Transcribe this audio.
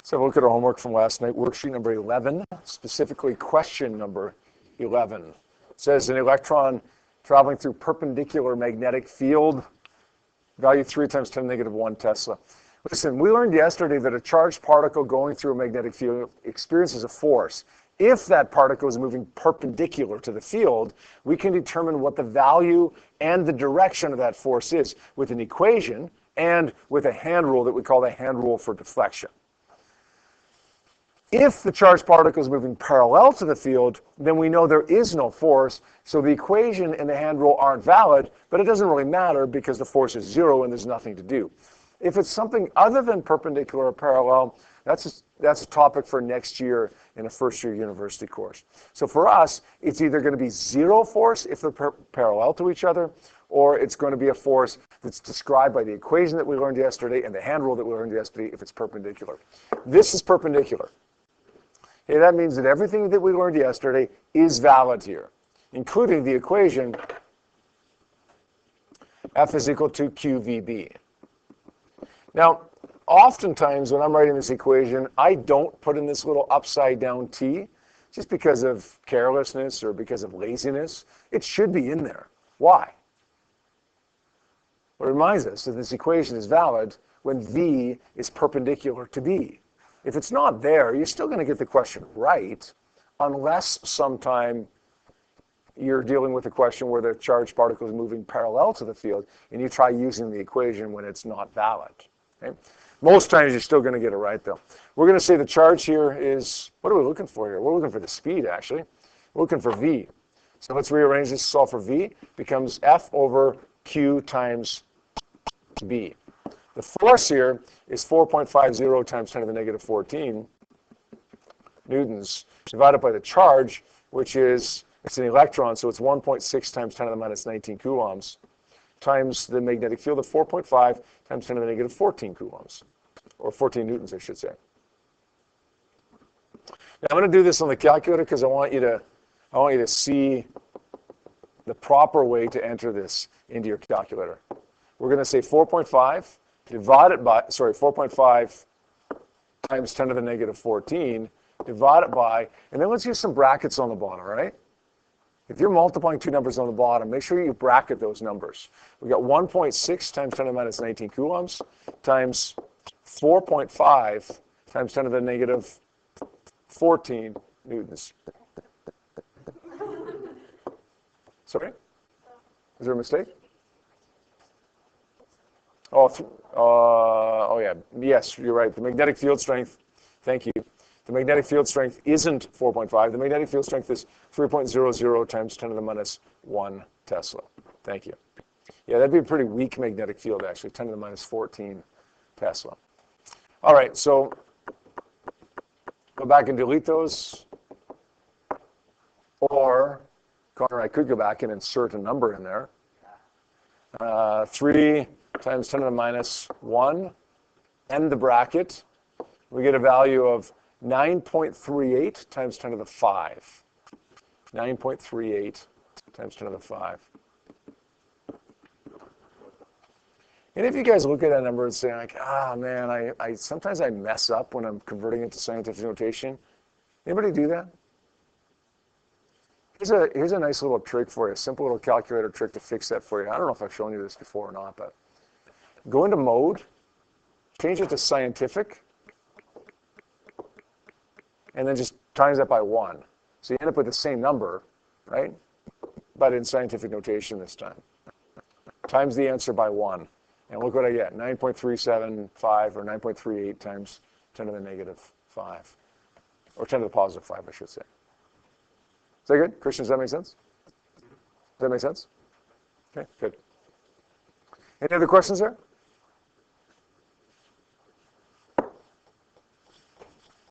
So look at our homework from last night, worksheet number 11, specifically question number 11. It says an electron traveling through perpendicular magnetic field, value 3 times 10 negative 1 Tesla. Listen, we learned yesterday that a charged particle going through a magnetic field experiences a force. If that particle is moving perpendicular to the field, we can determine what the value and the direction of that force is with an equation and with a hand rule that we call the hand rule for deflection. If the charged particle is moving parallel to the field, then we know there is no force, so the equation and the hand rule aren't valid, but it doesn't really matter because the force is 0 and there's nothing to do. If it's something other than perpendicular or parallel, that's a topic for next year in a first-year university course. So for us, it's either going to be 0 force if they're parallel to each other, or it's going to be a force that's described by the equation that we learned yesterday and the hand rule that we learned yesterday if it's perpendicular. This is perpendicular. Okay, that means that everything that we learned yesterday is valid here, including the equation F is equal to QVB. Now, oftentimes when I'm writing this equation, I don't put in this little upside down T just because of carelessness or because of laziness. It should be in there. Why? Well, it reminds us that this equation is valid when V is perpendicular to B. If it's not there, you're still going to get the question right, unless sometime you're dealing with a question where the charged particle is moving parallel to the field, and you try using the equation when it's not valid. Okay? Most times you're still going to get it right, though. We're going to say the charge here is, what are we looking for here? We're looking for the speed, actually. We're looking for V. So let's rearrange this to solve for V. It becomes F over Q times B. The force here is 4.50 times 10 to the negative 14 newtons divided by the charge, which is, it's an electron, so it's 1.6 times 10 to the minus 19 coulombs, times the magnetic field of 4.5 times 10 to the negative 14 coulombs, or 14 newtons, I should say. Now I'm going to do this on the calculator because I want you to see the proper way to enter this into your calculator. We're going to say 4.5 divided by, 4.5 times 10 to the negative 14 divided by, and then let's use some brackets on the bottom, right? If you're multiplying two numbers on the bottom, make sure you bracket those numbers. We got 1.6 times 10 to the minus 19 coulombs times 4.5 times 10 to the negative 14 newtons. Sorry? Is there a mistake? Oh yeah, yes, you're right. The magnetic field strength, thank you. The magnetic field strength isn't 4.5. The magnetic field strength is 3.00 times 10 to the minus 1 Tesla. Thank you. Yeah, that'd be a pretty weak magnetic field, actually, 10 to the minus 14 Tesla. All right, so go back and delete those. Or, Connor, I could go back and insert a number in there. 3 times 10 to the minus 1, end the bracket. We get a value of 9.38 times 10 to the 5. 9.38 times 10 to the 5. And if you guys look at that number and say, like, man, I sometimes I mess up when I'm converting it to scientific notation. Anybody do that? Here's a nice little trick for you, a simple little calculator trick to fix that for you. I don't know if I've shown you this before or not, but go into mode, change it to scientific, and then just times that by 1. So you end up with the same number, right? But in scientific notation this time. Times the answer by 1. And look what I get, 9.375 or 9.38 times 10 to the negative 5. Or 10 to the positive 5, I should say. Is that good? Christian, does that make sense? Does that make sense? Okay, good. Any other questions there?